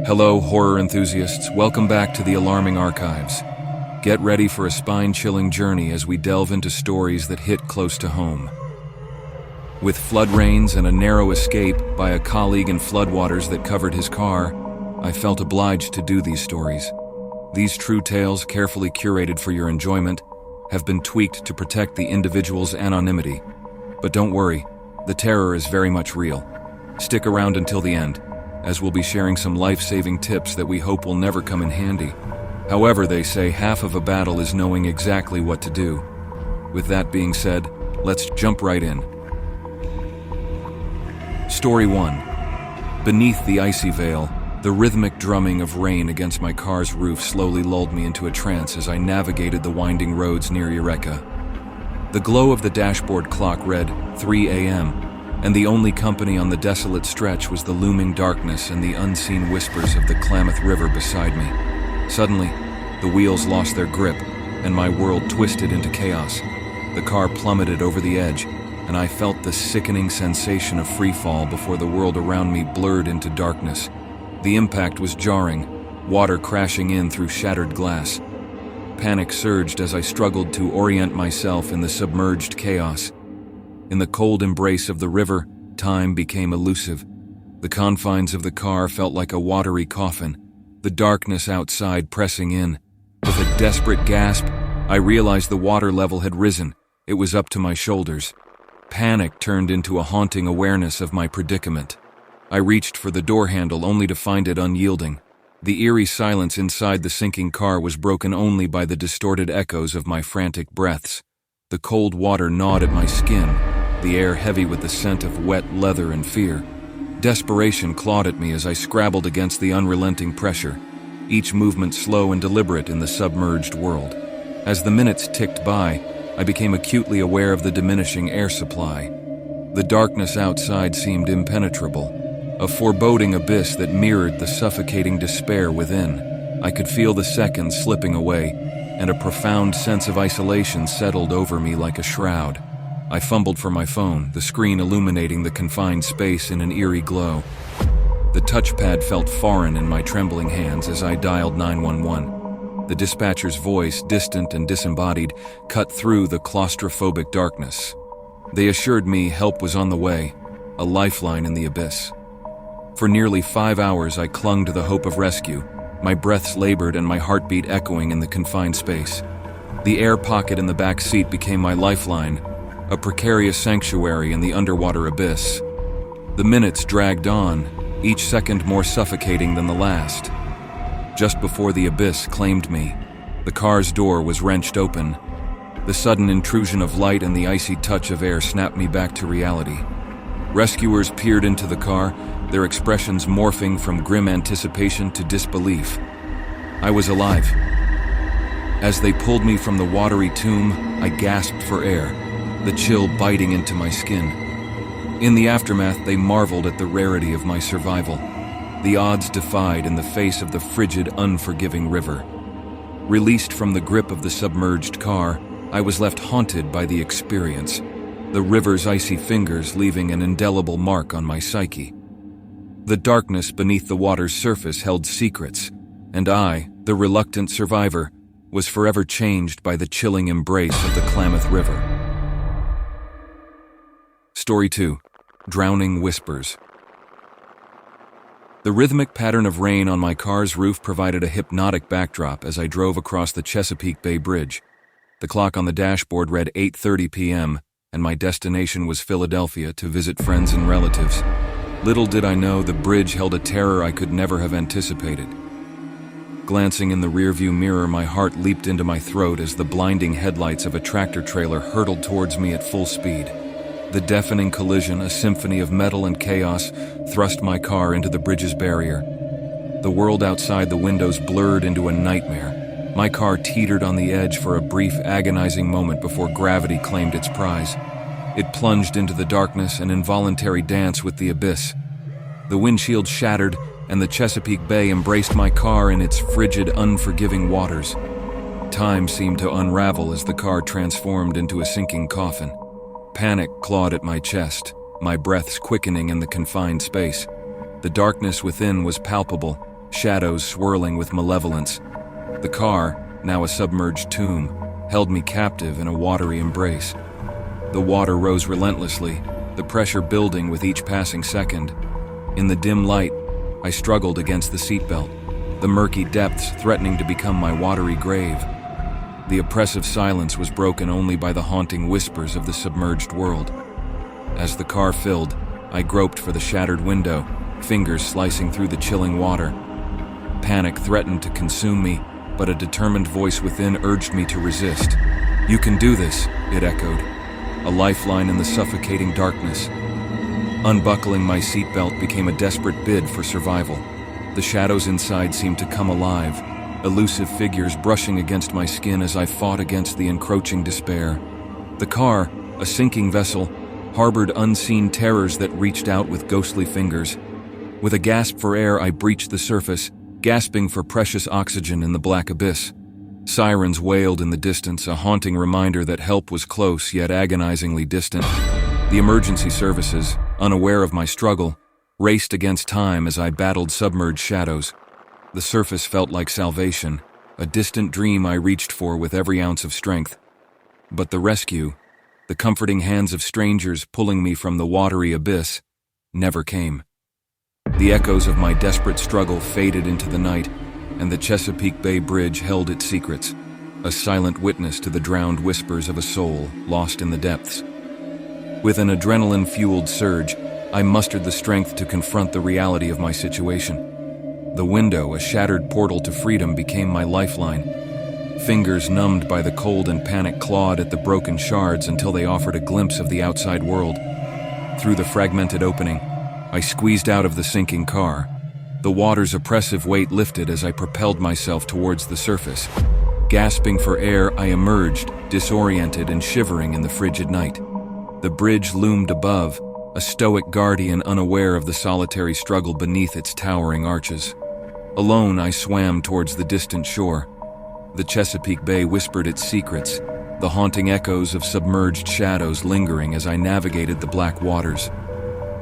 Hello, horror enthusiasts. Welcome back to the alarming archives. Get ready for a spine-chilling journey as we delve into stories that hit close to home. With flood rains and a narrow escape by a colleague in floodwaters that covered his car, I felt obliged to do these stories. These true tales, carefully curated for your enjoyment, have been tweaked to protect the individual's anonymity. But don't worry, the terror is very much real. Stick around until the end, as we'll be sharing some life-saving tips that we hope will never come in handy. However, they say half of a battle is knowing exactly what to do. With that being said, let's jump right in. Story 1. Beneath the icy veil, the rhythmic drumming of rain against my car's roof slowly lulled me into a trance as I navigated the winding roads near Eureka. The glow of the dashboard clock read 3 a.m., and the only company on the desolate stretch was the looming darkness and the unseen whispers of the Klamath River beside me. Suddenly, the wheels lost their grip, and my world twisted into chaos. The car plummeted over the edge, and I felt the sickening sensation of free fall before the world around me blurred into darkness. The impact was jarring, water crashing in through shattered glass. Panic surged as I struggled to orient myself in the submerged chaos. In the cold embrace of the river, time became elusive. The confines of the car felt like a watery coffin, the darkness outside pressing in. With a desperate gasp, I realized the water level had risen. It was up to my shoulders. Panic turned into a haunting awareness of my predicament. I reached for the door handle only to find it unyielding. The eerie silence inside the sinking car was broken only by the distorted echoes of my frantic breaths. The cold water gnawed at my skin, the air heavy with the scent of wet leather and fear. Desperation clawed at me as I scrabbled against the unrelenting pressure, each movement slow and deliberate in the submerged world. As the minutes ticked by, I became acutely aware of the diminishing air supply. The darkness outside seemed impenetrable, a foreboding abyss that mirrored the suffocating despair within. I could feel the seconds slipping away, and a profound sense of isolation settled over me like a shroud. I fumbled for my phone, the screen illuminating the confined space in an eerie glow. The touchpad felt foreign in my trembling hands as I dialed 911. The dispatcher's voice, distant and disembodied, cut through the claustrophobic darkness. They assured me help was on the way, a lifeline in the abyss. For nearly 5 hours I clung to the hope of rescue, my breaths labored and my heartbeat echoing in the confined space. The air pocket in the back seat became my lifeline, a precarious sanctuary in the underwater abyss. The minutes dragged on, each second more suffocating than the last. Just before the abyss claimed me, the car's door was wrenched open. The sudden intrusion of light and the icy touch of air snapped me back to reality. Rescuers peered into the car, their expressions morphing from grim anticipation to disbelief. I was alive. As they pulled me from the watery tomb, I gasped for air, the chill biting into my skin. In the aftermath, they marveled at the rarity of my survival. The odds defied in the face of the frigid, unforgiving river. Released from the grip of the submerged car, I was left haunted by the experience, the river's icy fingers leaving an indelible mark on my psyche. The darkness beneath the water's surface held secrets, and I, the reluctant survivor, was forever changed by the chilling embrace of the Klamath River. Story 2. Drowning Whispers. The rhythmic pattern of rain on my car's roof provided a hypnotic backdrop as I drove across the Chesapeake Bay Bridge. The clock on the dashboard read 8:30 p.m., and my destination was Philadelphia to visit friends and relatives. Little did I know the bridge held a terror I could never have anticipated. Glancing in the rearview mirror, my heart leaped into my throat as the blinding headlights of a tractor-trailer hurtled towards me at full speed. The deafening collision, a symphony of metal and chaos, thrust my car into the bridge's barrier. The world outside the windows blurred into a nightmare. My car teetered on the edge for a brief, agonizing moment before gravity claimed its prize. It plunged into the darkness, an involuntary dance with the abyss. The windshield shattered, and the Chesapeake Bay embraced my car in its frigid, unforgiving waters. Time seemed to unravel as the car transformed into a sinking coffin. Panic clawed at my chest, my breaths quickening in the confined space. The darkness within was palpable, shadows swirling with malevolence. The car, now a submerged tomb, held me captive in a watery embrace. The water rose relentlessly, the pressure building with each passing second. In the dim light, I struggled against the seatbelt, the murky depths threatening to become my watery grave. The oppressive silence was broken only by the haunting whispers of the submerged world. As the car filled, I groped for the shattered window, fingers slicing through the chilling water. Panic threatened to consume me, but a determined voice within urged me to resist. "You can do this," it echoed, a lifeline in the suffocating darkness. Unbuckling my seatbelt became a desperate bid for survival. The shadows inside seemed to come alive, elusive figures brushing against my skin as I fought against the encroaching despair. The car, a sinking vessel, harbored unseen terrors that reached out with ghostly fingers. With a gasp for air, I breached the surface, gasping for precious oxygen in the black abyss. Sirens wailed in the distance, a haunting reminder that help was close yet agonizingly distant. The emergency services, unaware of my struggle, raced against time as I battled submerged shadows. The surface felt like salvation, a distant dream I reached for with every ounce of strength. But the rescue, the comforting hands of strangers pulling me from the watery abyss, never came. The echoes of my desperate struggle faded into the night, and the Chesapeake Bay Bridge held its secrets, a silent witness to the drowned whispers of a soul lost in the depths. With an adrenaline-fueled surge, I mustered the strength to confront the reality of my situation. The window, a shattered portal to freedom, became my lifeline. Fingers numbed by the cold and panic clawed at the broken shards until they offered a glimpse of the outside world. Through the fragmented opening, I squeezed out of the sinking car. The water's oppressive weight lifted as I propelled myself towards the surface. Gasping for air, I emerged, disoriented and shivering in the frigid night. The bridge loomed above, a stoic guardian unaware of the solitary struggle beneath its towering arches. Alone, I swam towards the distant shore. The Chesapeake Bay whispered its secrets, the haunting echoes of submerged shadows lingering as I navigated the black waters.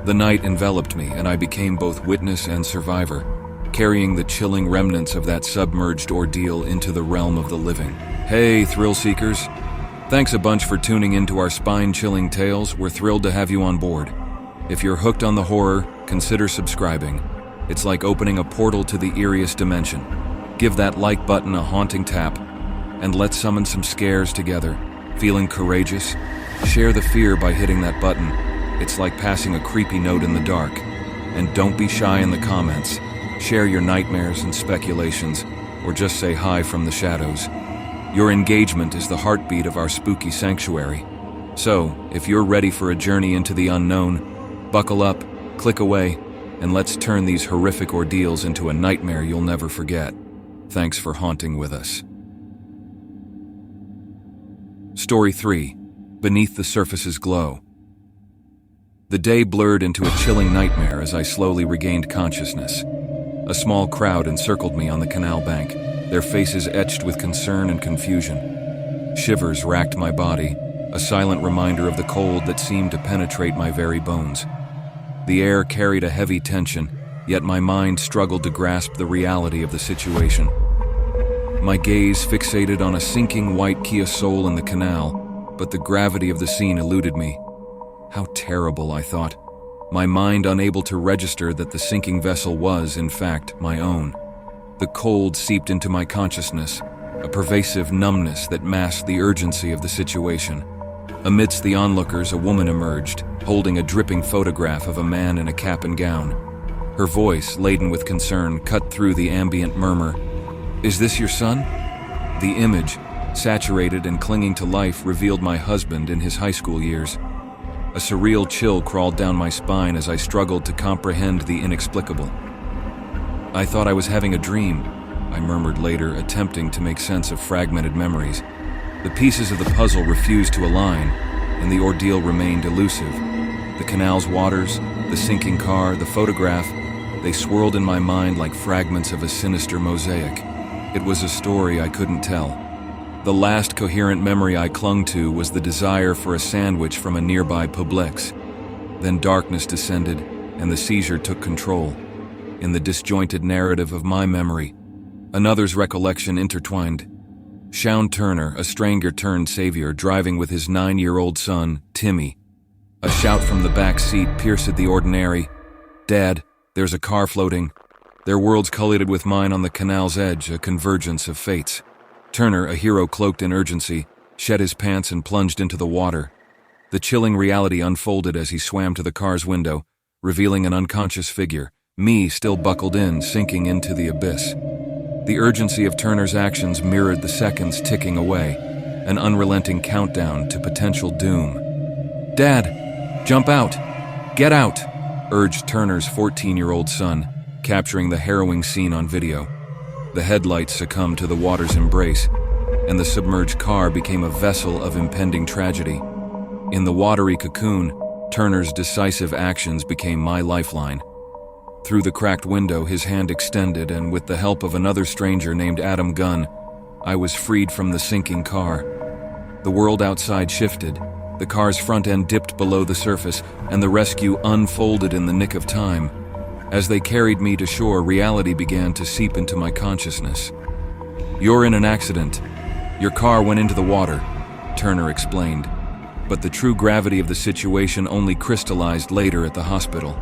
The night enveloped me, and I became both witness and survivor, carrying the chilling remnants of that submerged ordeal into the realm of the living. Hey, thrill seekers! Thanks a bunch for tuning into our spine-chilling tales. We're thrilled to have you on board. If you're hooked on the horror, consider subscribing. It's like opening a portal to the eeriest dimension. Give that like button a haunting tap, and let's summon some scares together. Feeling courageous? Share the fear by hitting that button. It's like passing a creepy note in the dark. And don't be shy in the comments. Share your nightmares and speculations, or just say hi from the shadows. Your engagement is the heartbeat of our spooky sanctuary. So, if you're ready for a journey into the unknown, buckle up, click away, and let's turn these horrific ordeals into a nightmare you'll never forget. Thanks for haunting with us. Story 3. Beneath the Surface's Glow. The day blurred into a chilling nightmare as I slowly regained consciousness. A small crowd encircled me on the canal bank, their faces etched with concern and confusion. Shivers racked my body, a silent reminder of the cold that seemed to penetrate my very bones. The air carried a heavy tension, yet my mind struggled to grasp the reality of the situation. My gaze fixated on a sinking white Kia Soul in the canal, but the gravity of the scene eluded me. How terrible, I thought, my mind unable to register that the sinking vessel was, in fact, my own. The cold seeped into my consciousness, a pervasive numbness that masked the urgency of the situation. Amidst the onlookers, a woman emerged, holding a dripping photograph of a man in a cap and gown. Her voice, laden with concern, cut through the ambient murmur. "Is this your son?" The image, saturated and clinging to life, revealed my husband in his high school years. A surreal chill crawled down my spine as I struggled to comprehend the inexplicable. "I thought I was having a dream," I murmured later, attempting to make sense of fragmented memories. The pieces of the puzzle refused to align, and the ordeal remained elusive. The canal's waters, the sinking car, the photograph, they swirled in my mind like fragments of a sinister mosaic. It was a story I couldn't tell. The last coherent memory I clung to was the desire for a sandwich from a nearby Publix. Then darkness descended, and the seizure took control. in the disjointed narrative of my memory, another's recollection intertwined. Shaun Turner, a stranger-turned savior, driving with his 9-year-old son, Timmy. A shout from the back seat pierced the ordinary. "Dad, there's a car floating." Their worlds collided with mine on the canal's edge, a convergence of fates. Turner, a hero cloaked in urgency, shed his pants and plunged into the water. The chilling reality unfolded as he swam to the car's window, revealing an unconscious figure, me still buckled in, sinking into the abyss. The urgency of Turner's actions mirrored the seconds ticking away, an unrelenting countdown to potential doom. "Dad, jump out! Get out!" urged Turner's 14-year-old son, capturing the harrowing scene on video. The headlights succumbed to the water's embrace, and the submerged car became a vessel of impending tragedy. In the watery cocoon, Turner's decisive actions became my lifeline. Through the cracked window, his hand extended, and with the help of another stranger named Adam Gunn, I was freed from the sinking car. The world outside shifted, the car's front end dipped below the surface, and the rescue unfolded in the nick of time. As they carried me to shore, reality began to seep into my consciousness. "You're in an accident. Your car went into the water," Turner explained. But the true gravity of the situation only crystallized later at the hospital.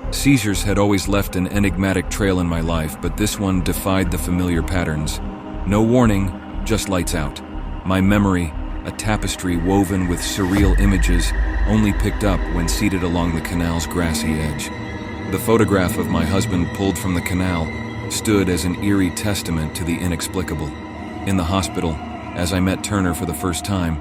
Seizures had always left an enigmatic trail in my life, but this one defied the familiar patterns. No warning, just lights out. My memory, a tapestry woven with surreal images, only picked up when seated along the canal's grassy edge. The photograph of my husband pulled from the canal stood as an eerie testament to the inexplicable. In the hospital, as I met Turner for the first time,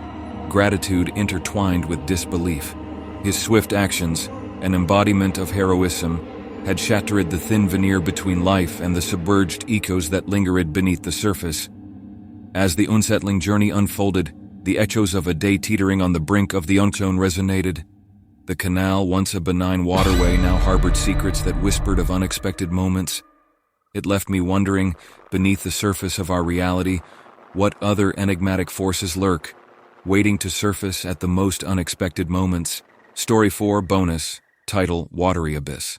gratitude intertwined with disbelief. His swift actions, an embodiment of heroism, had shattered the thin veneer between life and the submerged echoes that lingered beneath the surface. As the unsettling journey unfolded, the echoes of a day teetering on the brink of the unknown resonated. The canal, once a benign waterway, now harbored secrets that whispered of unexpected moments. It left me wondering, beneath the surface of our reality, what other enigmatic forces lurk, waiting to surface at the most unexpected moments. Story 4 bonus, title Watery Abyss.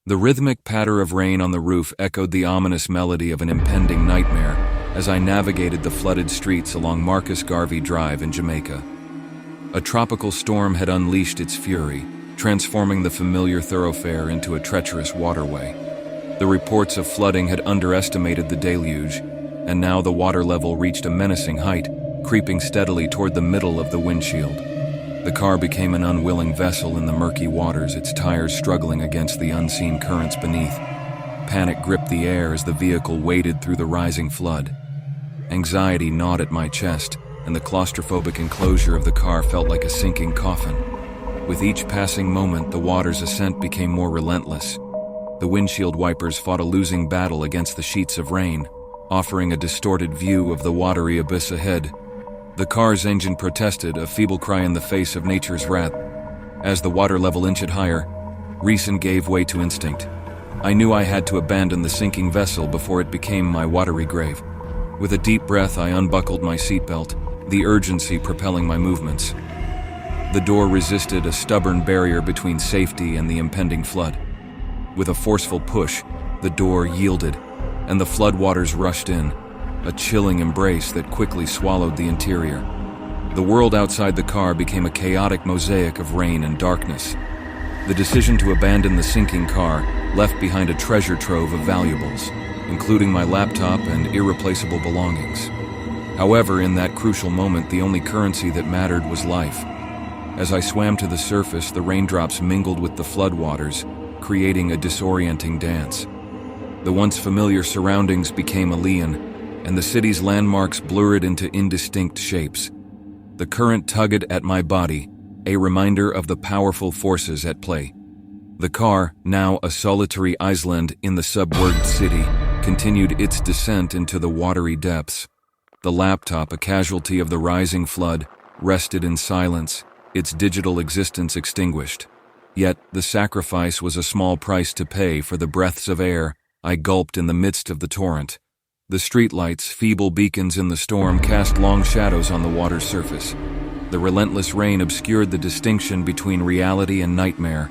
The rhythmic patter of rain on the roof echoed the ominous melody of an impending nightmare as I navigated the flooded streets along Marcus Garvey Drive in Jamaica. A tropical storm had unleashed its fury, transforming the familiar thoroughfare into a treacherous waterway. The reports of flooding had underestimated the deluge, and now the water level reached a menacing height, creeping steadily toward the middle of the windshield. The car became an unwilling vessel in the murky waters, its tires struggling against the unseen currents beneath. Panic gripped the air as the vehicle waded through the rising flood. Anxiety gnawed at my chest, and the claustrophobic enclosure of the car felt like a sinking coffin. With each passing moment, the water's ascent became more relentless. The windshield wipers fought a losing battle against the sheets of rain, offering a distorted view of the watery abyss ahead. The car's engine protested, a feeble cry in the face of nature's wrath. As the water level inched higher, reason gave way to instinct. I knew I had to abandon the sinking vessel before it became my watery grave. With a deep breath, I unbuckled my seatbelt, the urgency propelling my movements. The door resisted, a stubborn barrier between safety and the impending flood. With a forceful push, the door yielded, and the floodwaters rushed in, a chilling embrace that quickly swallowed the interior. The world outside the car became a chaotic mosaic of rain and darkness. The decision to abandon the sinking car left behind a treasure trove of valuables, including my laptop and irreplaceable belongings. However, in that crucial moment, the only currency that mattered was life. As I swam to the surface, the raindrops mingled with the floodwaters, creating a disorienting dance. The once familiar surroundings became alien, and the city's landmarks blurred into indistinct shapes. The current tugged at my body, a reminder of the powerful forces at play. The car, now a solitary island in the submerged city, continued its descent into the watery depths. The laptop, a casualty of the rising flood, rested in silence, its digital existence extinguished. Yet the sacrifice was a small price to pay for the breaths of air I gulped in the midst of the torrent. The streetlights, feeble beacons in the storm, cast long shadows on the water's surface. The relentless rain obscured the distinction between reality and nightmare.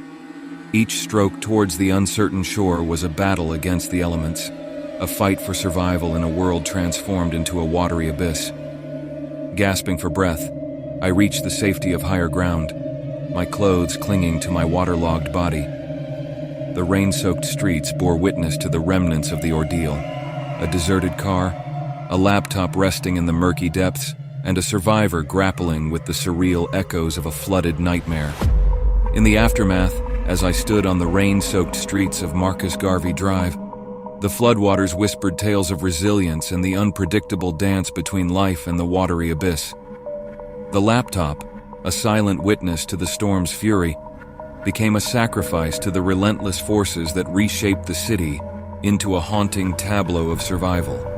Each stroke towards the uncertain shore was a battle against the elements, a fight for survival in a world transformed into a watery abyss. Gasping for breath, I reached the safety of higher ground, my clothes clinging to my waterlogged body. The rain-soaked streets bore witness to the remnants of the ordeal. A deserted car, a laptop resting in the murky depths, and a survivor grappling with the surreal echoes of a flooded nightmare. In the aftermath, as I stood on the rain-soaked streets of Marcus Garvey Drive, the floodwaters whispered tales of resilience and the unpredictable dance between life and the watery abyss. The laptop, a silent witness to the storm's fury, became a sacrifice to the relentless forces that reshaped the city into a haunting tableau of survival.